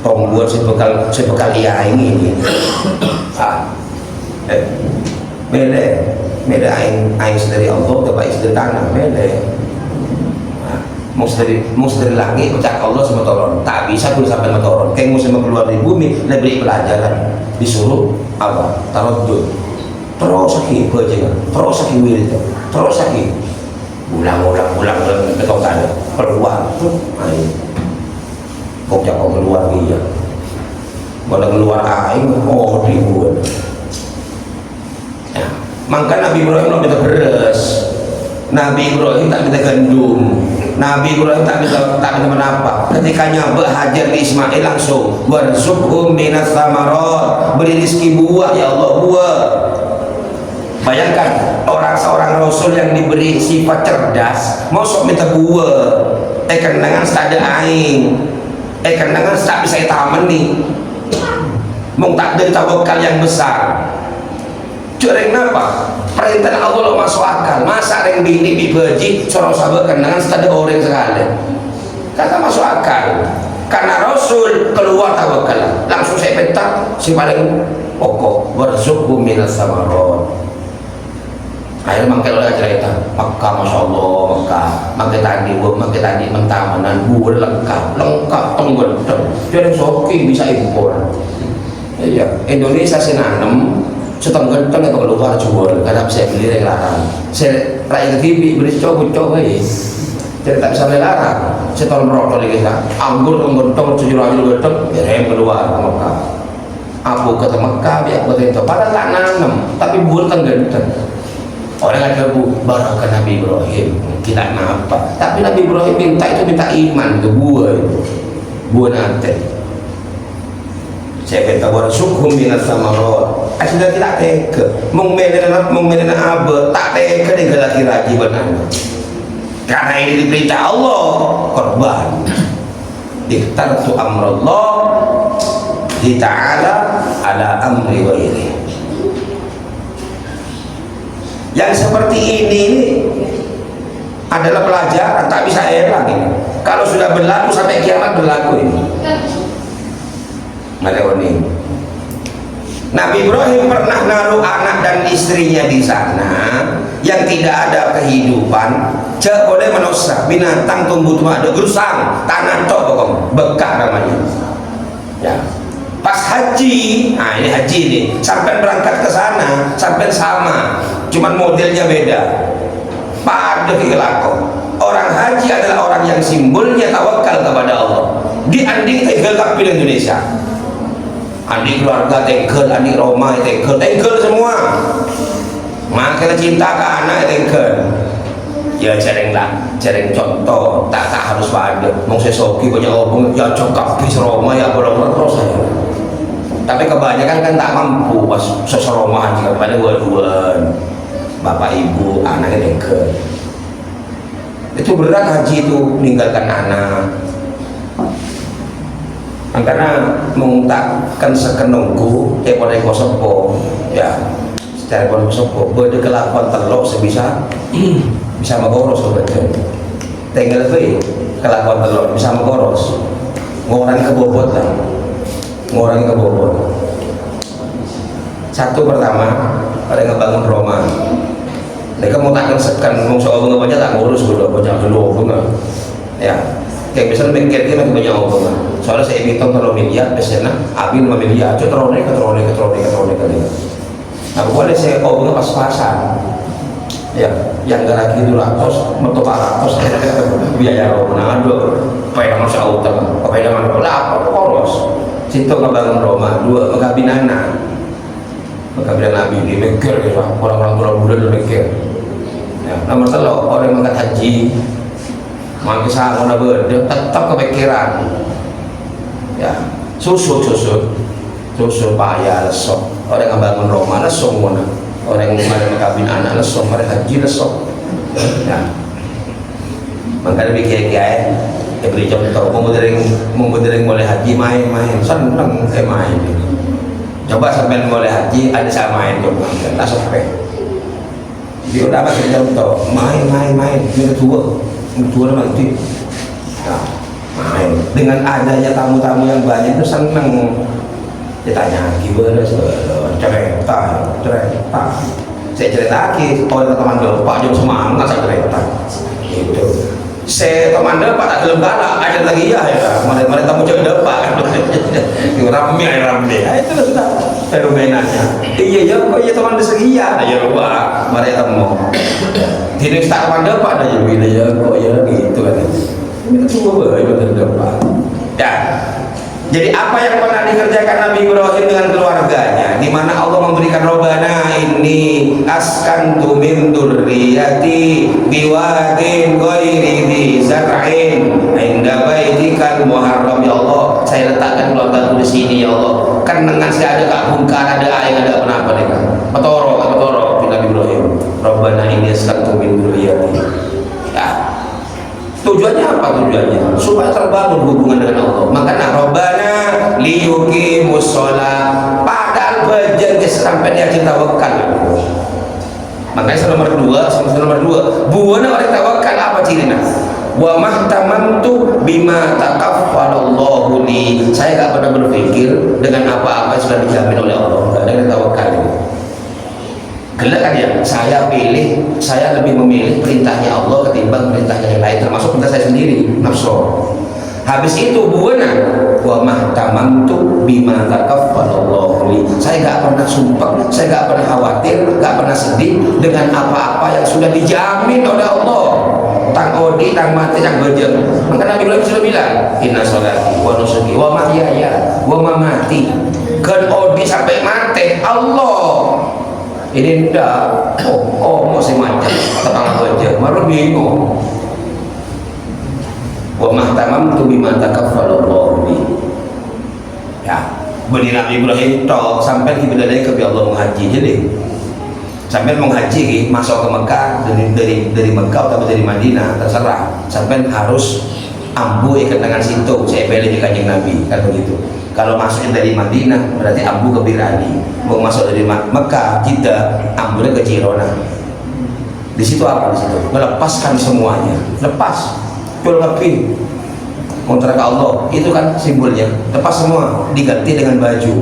tong buat sebekal iya ini beda air dari Allah ke air dari tanah beda mau dari langit ucap Allah sama turun tak bisa boleh sampai turun kayak mau sama keluar dari bumi lebih pelajaran disuruh apa taruh terus lagi baca terus lagi wirid terus lagi ulang betul kan keluar tuh air kok jangan keluar dia kalau keluar air dibuat ya. Maka Nabi Ibrahim tak bisa beres, Nabi Ibrahim tak bisa gandum, Nabi Ibrahim tak bisa menapa. Ketika nyabak Hajar di Ismail langsung warzuqhum minas samarat, beri rezeki buah ya Allah buah. Bayangkan seorang rasul yang diberi sifat cerdas masuk minta buah kenangan tak ada aing kenangan tak bisa taman nih mau tak ada tawakal yang besar cereng apa perintah Allah masuk akal masa yang bini bibaji sorong sahabat kenangan tak ada orang sekali kata masuk akal karena rasul keluar tawakal langsung saya petak si paling pokok warzuqhum minas samarat. Akhirnya mangkel oleh cerita Makkah, Masya Allah Makkah makai tadi mentamanan buah lengkap tenggedeng jadi soki bisa impor iya Indonesia senanem setenggedeng itu keluar jual karena saya beli yang larang saya rakyat TV beli coba jadi tak bisa beli larang saya tolong merotol lagi anggur tenggedeng 700 gedeng ya keluar ke Makkah aku ke Makkah biar buat itu padahal tak nanam tapi buah tenggedeng. Orang ada barakah Nabi Ibrahim tidak apa tapi Nabi Ibrahim minta iman ke buah nanti saya minta warzuqhum minas samarat sudah tidak tega mengmenen abad tak tega dengan laki-laki benar karena ini diperintah Allah korban ikhtartu amrullah di ta'ala ala amri wa ilih. Yang seperti ini adalah pelajaran tak bisa elang ini. Kalau sudah berlaku sampai kiamat berlaku ini. Nabi Ibrahim pernah naruh anak dan istrinya di sana yang tidak ada kehidupan. Cek boleh menosa binatang tumbuh ada gerusang tanah tok pokok bekak namanya. Ya. Pas haji, ini haji nih, sampai berangkat ke sana, sampai sama, cuman modelnya beda. Pada kelakuan orang haji adalah orang yang simbolnya tawakal kepada Allah. Di anding tegel kapil Indonesia, adik keluarga tegel, adik Roma tegel semua. Makanya cinta ke anak tegel. Ya jarang contoh, tak harus pada. Mau sesoki banyak orang, ya cokap bis Roma ya bolong terus saya. Tapi kebanyakan kan tak mampu pas seseromah jika pada dua-duaan bapak ibu anaknya deket itu berat haji itu meninggalkan anak karena mengungkapkan sekenungku pada kosopo ya secara kosopo berde kelakuan telok sebisa bisa mengoros sebetulnya tinggal kelakuan telok bisa mengoros ngorang kebobot lah ngorang kebobot. Satu pertama pada ngebangun Roma mereka mau takkan sekan mau soal banget tak ngurus dulu banyak dulu bunga ya kayak misalnya mikir dia banyak bunga soalnya saya hitung kalau miliar biasanya abis 5 miliar itu terone nah boleh saya bunga pas-pasan ya yang gak lagi itu ratus motor ratus biaya Roma dua payah masa utang payah mana pula poros situ kebangun Roma dua megabinana Nabi di mikir orang-orang muda udah mikir ya, nomor telo orang yang mengangkat haji mangke sangon dia tetap kepikiran ya susu payah lesok orang yang bangun Roma lesok mana orang yang mengkabin anak lesok mereka haji lesok ya makanya bikin beri contoh mau berdering boleh haji main seneng main coba sampai boleh haji ada sama main coba nggak sampai dia udah apa kita contoh main kita tua nama itu nah, main dengan adanya tamu-tamu yang banyak itu seneng ditanya gimana cerita saya cerita lagi oleh teman Pak jom semangat saya cerita itu saya teman Pak tak dalam galak ada lagi ya kemarin tamu cewek Pak rame itu sudah fenomenanya iya kok iya teman segi ya ya lupa mereka temu tidak tak teman Pak ada ya beda ya kok ya gitu kan itu semua Pak ya. Jadi apa yang pernah dikerjakan Nabi Ibrahim dengan keluarganya, di mana Allah memberikan Robbana ini askantu min dzurriyyati biwadin ghairi dzi zar'in inda baitikal muharram. Ya Allah, saya letakkan keluarga di sini ya Allah. Kan dengan saya ada kak bungkar, ada air, ada apa mereka. Petoro Nabi Ibrahim. Robbana ini askantu min dzurriyyati. Tujuannya apa tujuannya? Supaya terbangun hubungan dengan Allah. Makanya Robbana liyuqimus sholat. Padahal bagian sampai dia cinta wakal. Makanya nomor dua buana orang tawakal apa cirinya? Wa mahtamantu bima takaffalallahu li. Saya gak pernah berpikir dengan apa-apa yang sudah dijamin oleh Allah. Gak ada yang tawakal ini. Gelak kan ya, saya lebih memilih perintahnya Allah ketimbang perintahnya yang lain, termasuk perintah saya sendiri, nafsu. Habis itu buana wa mahtamantu bima takaffalallahu li. Saya gak pernah sumpah, saya gak pernah khawatir, gak pernah sedih dengan apa-apa yang sudah dijamin oleh Allah. Tang odi, tang mati, tang bejeng. Maka Nabi Ibrahim sudah bilang, inna sholati wa nusuki wa mahyaya wa mamati. Kan odi sampai mati Allah. Ini ndak, mau saya macam tetangga aja, malu bingung. Wa mahtamamtu bima takaffalallahu bi. Ya, bani Nabi Ibrahim toh sampai ibadahnya ke Allah menghaji jadi. Sampai menghaji masuk ke Mekah dari Mekah atau dari Madinah terserah. Sampai harus ambu ikat tangan situ, saya pilih di Kanjeng Nabi kan begitu. Kalau masuknya dari Madinah berarti ambu ke Birani, mau masuk dari Mekah Jeddah ambunya ke Jirona. Di situ apa di situ? Melepaskan semuanya, lepas, jual lebih, kontrak Allah itu kan simbolnya, lepas semua, diganti dengan baju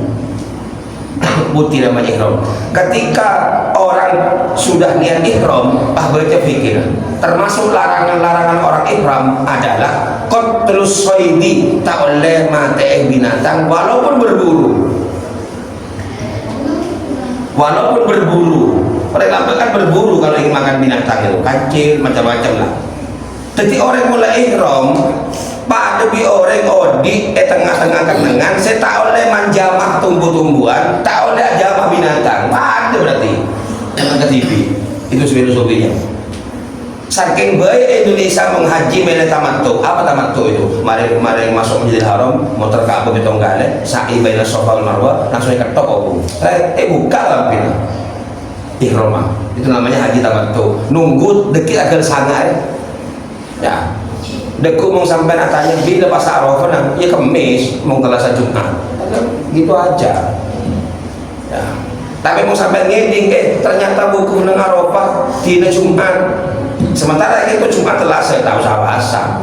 putih namanya ihram. Ketika orang sudah niat ihram, baca fikir. Termasuk larangan-larangan orang ihram adalah qatlus shaidi, tak oleh mati binatang walaupun berburu. Mereka kan berburu kalau ingin makan binatang itu, kancil macam-macam lah. Jadi orang mulai ihram pada bi orang odi tengah-tengah kenangan saya tak oleh menjamah tumbuh-tumbuhan, tak oleh jamah binatang. Pada berarti yang ke TV itu filosofinya. Saking baik Indonesia menghaji mele tamattu. Apa tamattu itu? Mari masuk Masjidil Haram, motor Ka'bah betong gale, sa'i baina Safa wal Marwah, langsung ketok opo. Buka lampin. Ihram. Itu namanya haji tamattu. Nunggu dekit agar sangar. Ya. Deku mau sampai tanya bila pas Arafah nah, ya Kamis mau kelasa Jumat. Gitu aja. Ya. Tapi mau sampai ngeding ternyata buku nang Arafah di Jumat. Sementara itu Jumat telah saya tahu sawasa.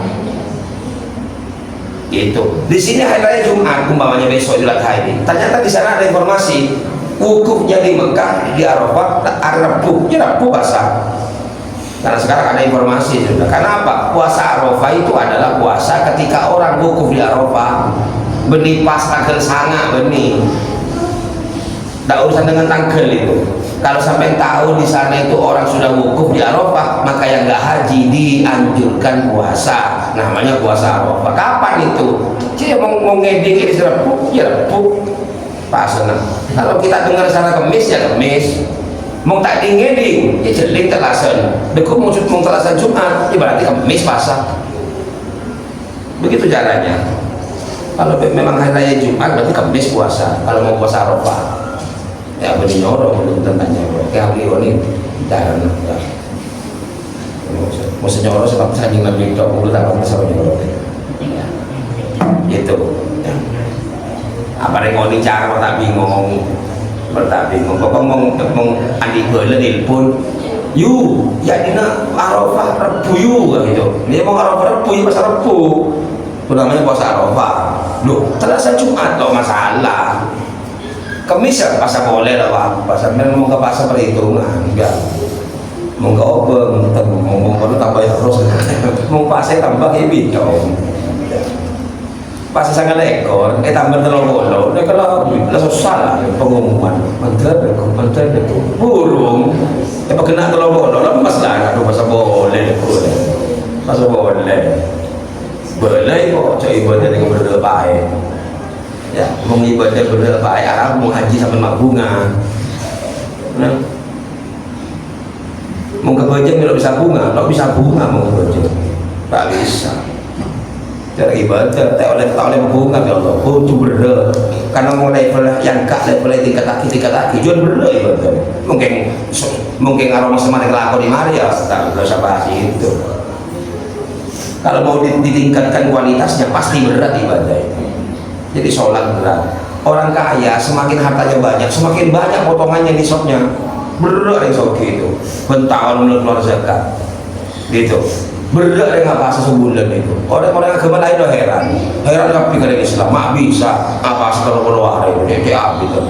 Itu. Di sini hari raya Jumat, umpamanya besok Idul Adha ini. Ternyata di sana ada informasi wukufnya di Mekah, di Arafah, Rabu basah. Karena sekarang ada informasi sudah. Karena apa? Puasa Arafah itu adalah puasa ketika orang wukuf di Arafah. Benih pas tanggal sanga benih. Tak urusan dengan tanggal itu. Kalau sampai tahu di sana itu orang sudah wukuf di Arafah, maka yang nggak haji dianjurkan puasa. Namanya puasa Arafah. Kapan itu? Dia mau ngeding ini serepuk, ya repuk. Pas senang. Kalau kita dengar sana Kemis ya Kemis. Mau tak ngeding, ya jeling telasan. Dekuk mau telasan Jumat, ya berarti Kemis puasa. Begitu caranya. Kalau memang hari raya Jumat berarti Kemis puasa. Kalau mau puasa Arafah, ya beri nyorong belum tentangnya. Kayak beli ini jangan. Ya. Mau senyorong sebab saya Nabi itu belum tahu masalah nyorong. Ya. Gitu. Ya. Apa yang ngomong cara tak bingung, Kok ngomong adik bela telepon. Yu, ya dina Arafah Rebu yu gitu. Dia mau Arafah Rebu ya pasal Rebu. Namanya puasa Arafah. Loh, terasa Jumat toh masalah. Kemis ya pasal boleh lah Pak. Pasal memang mau ke pasal perhitungan, enggak. Mau ke obeng, mau tambah terus. Mau pasal tambah ini dong. Pasal sangat ekor, tambah telur-telur. Dia kalau susah lah pengumuman. Menteri itu burung. Kena telur-telur, lemas lah. Aduh pasal boleh. Pasal boleh. Boleh kok, cak ibadah dengan berdua baik. Ya, mau ibadah berdua baik, Arab mau haji sampai mak bunga. Nah, mau ke Bojong tidak bisa bunga, mau ke Bojong, tak bisa. Cara ibadah, tak oleh bunga ya Allah. Oh tu berdua, karena mau level yang level tingkat kaki, jual berdua ibadah. Mungkin aroma semakin laku di Maria, tak usah bahas itu. Kalau mau ditingkatkan kualitasnya pasti berat ibadah itu. Jadi sholat berat. Orang kaya semakin hartanya banyak, semakin banyak potongannya di shopnya. Berat yang shop itu. Bentahun keluar zakat. Gitu. Berat yang apa sebulan itu. Orang-orang agama lain udah heran. Heran tapi kalau Islam mak bisa apa setelah keluar itu dia habis itu.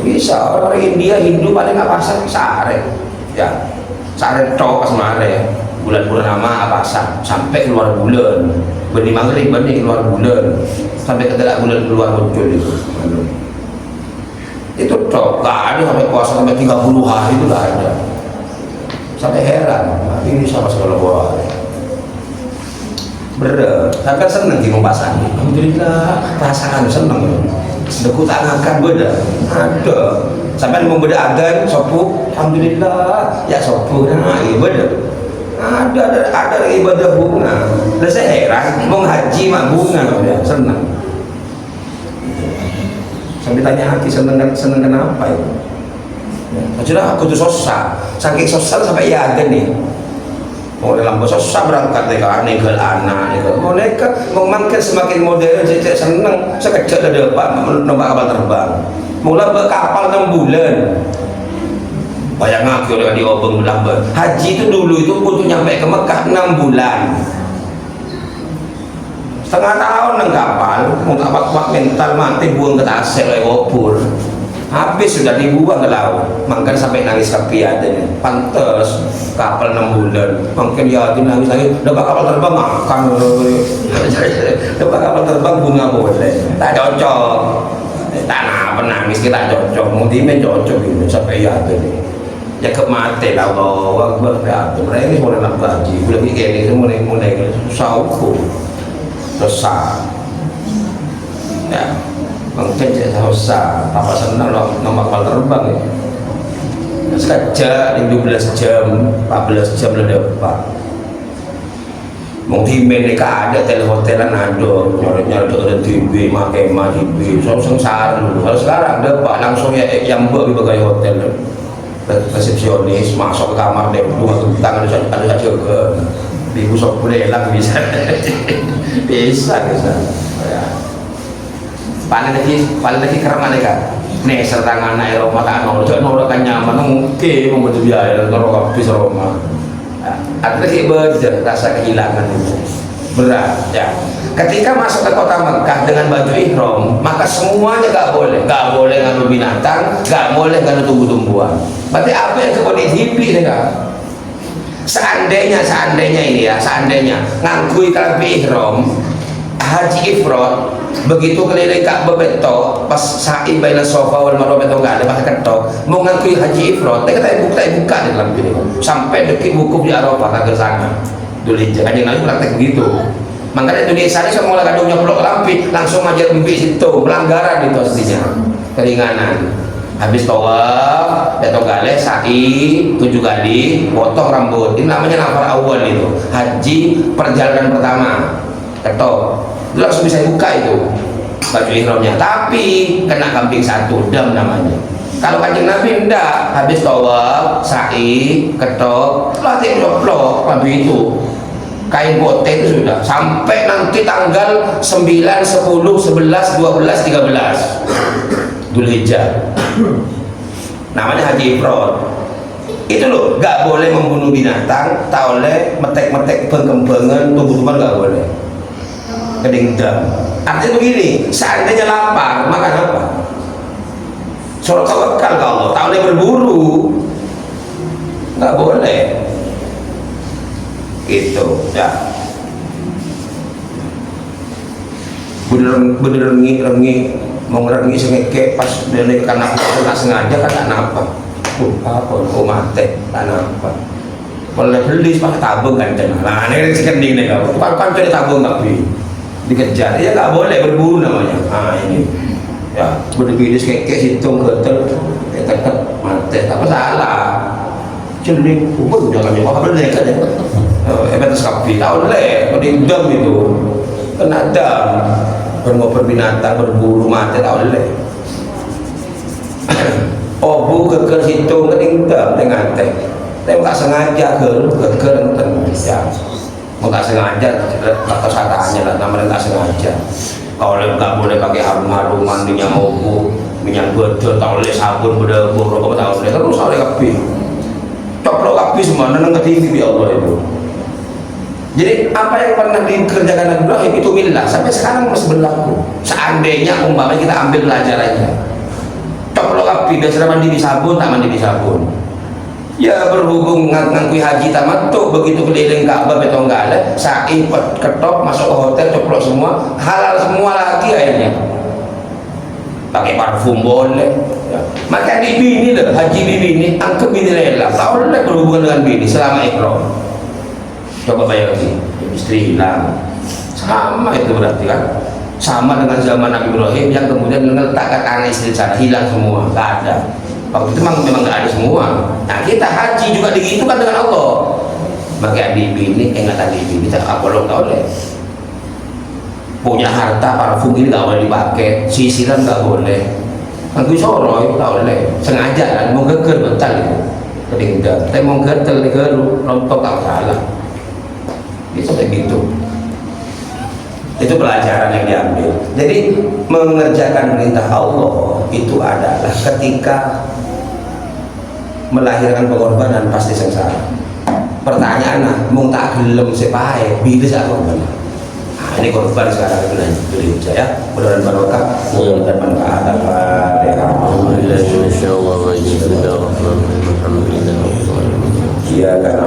Bisa orang India Hindu paling apa sare. Ya. Sare tok pas mare. Bulan-bulan nama apa sampai keluar bulan benih maghrib benih keluar bulan sampai ketelak bulan keluar muncul itu toh gak ada sampai puasa sampai 30 hari itu gak ada sampai heran ini sama segala buah berat sampai seneng di pasang alhamdulillah perasaan seneng deku tangakan beda ada sampai mau beda adan sopu alhamdulillah ya sopu nah iya beda ada ibadah bunga. Dan saya heran mau haji mak bunga ya senang. Sampai tanya hati senang kenapa itu? Maksudnya aku tuh sosa, saking sosa sampai ya ada nih. Mau dalam sosa berangkat mereka negal anak, mau nekat, mau makin semakin modern, saya senang, saya kecil dari depan, nombak kapal terbang. Mulai berkapal 6 bulan. Bayang aku dengan diobeng belambat. Haji itu dulu itu untuk nyampe ke Mekah 6 bulan. Setengah tahun nang kapal, mau kuat mental mati buang ke tasik oleh opur. Habis sudah dibuang ke laut. Makanya sampai nangis kepiadan. Pantes kapal 6 bulan. Mungkin ya nangis dapat kapal terbang makan. Dapat kapal terbang bunga boleh. Tak cocok. Tak apa nangis kita cocok. Mau dimen cocok ini sampai ya ini. Ya ke mati lah Allah berarti mereka ini mulai nak haji boleh begini itu mulai susah ukur susah ya mungkin saya susah apa senang nomor kapal terbang ya sekejap 12 jam 14 jam lebih depan mungkin mereka ada hotelan ada nyoret ada TV makai TV so sengsara dulu kalau sekarang depan langsung ya yang berbagai hotel resepsionis masuk ke kamar deh dua tangan ada saja ke ibu sok boleh elang bisa ya. paling lagi kerana mereka nih serta anak Eropa tak nol kan nyaman mungkin mau biaya kalau habis Roma ada lagi rasa kehilangan itu berat ya. Ketika masuk ke kota Mekah dengan baju ihram, maka semuanya gak boleh ngadu binatang, gak boleh ngadu tumbuh-tumbuhan. Berarti apa yang kemudian hipi nih? Seandainya ini ya, seandainya ngangkui kalau ihram, haji ifrad begitu keliling Ka'bah beto pas sa'i baina Safa wal Marwah beto enggak ada pakai ketok mau ngakui haji ifrad kita buka di dalam video sampai detik wukuf di Arafah kagak sana dulu jangan Nabi praktek begitu. Makanya Indonesia ini semua kadang nyoplok lampi langsung ajar bibi situ pelanggaran itu aslinya keringanan. Habis tawaf datang gale sa'i 7 kali potong rambut ini namanya nafar awal itu haji perjalanan pertama ketok itu langsung bisa buka itu baju ihramnya tapi kena kambing satu dam namanya. Kalau Kanjeng Nabi enggak habis tawaf sa'i ketok latih nyoplok lampi itu kain bote itu sudah sampai nanti tanggal 9, 10, 11, 12, 13 Dzulhijjah namanya haji ifrad itu loh gak boleh membunuh binatang tak boleh metek-metek pengkembangan tumbuh-tumbuhan gak boleh kedingdam artinya begini seandainya lapar makan apa suruh tawakal ke Allah tak boleh berburu gak boleh itu ya bener rengi mau ngerengi sengeke pas dia karena aku nggak sengaja kan tak napa apa kok mati tak napa boleh beli pakai tabung kan nah ini kending nih kau kan cari tabung nggak bi dikejar ya nggak boleh berburu namanya ini ya berbeda sengeke hitung ketel tetap mati tak salah cending ubah jangan nyoba boleh kan ya ebetes kapi tak boleh kedingdam itu kena dam berngopor binatang berburu mati tak boleh obu keker hitung kedingdam dengan teh tapi tak sengaja keker ya mau tak sengaja kata satanya lah namanya tak sengaja kalau nggak boleh pakai harum-haruman minyak obu minyak bedel tak boleh sabun bedebu rokok tak boleh terus oleh kapi coplok kapi semua neneng ke TV ya Allah itu. Jadi apa yang pernah dikerjakan Nabi Ibrahim itu milah sampai sekarang masih berlaku. Seandainya umpamanya kita ambil pelajarannya, coplok api biasa mandi di sabun tak mandi di sabun. Ya berhubung ngakui haji tamattu begitu keliling Ka'bah beton gale, sa'i ketok masuk ke hotel coplok semua halal semua lagi akhirnya. Pakai parfum boleh. Ya. Maka di bini loh haji bini angkat bini rela. Tak boleh berhubungan dengan bini selama ihram. Coba bayar sih, istri hilang sama itu berarti kan sama dengan zaman Nabi Ibrahim yang kemudian meletakkan anak istri sana hilang semua, gak ada waktu itu memang gak ada semua. Nah kita haji juga digitukan dengan Allah maka adik bini ingat adik bini tak apa boleh punya harta parfum ini gak boleh dipakai sisiran gak boleh aku soroy tak boleh sengaja kan mau geger betal itu kedingdam tapi mau getel digeru rontok tak salah itu kayak gitu. Itu pelajaran yang diambil. Jadi mengerjakan perintah Allah itu adalah ketika melahirkan pengorbanan pasti sengsara. Pertanyaan mau tak gelem sepae bila sak korban. Nah, ini korban sekarang itu Dzulhijjah ya. Mudah-mudahan barokah dan manfaat Alhamdulillah insyaallah alhamdulillah. Iya kan.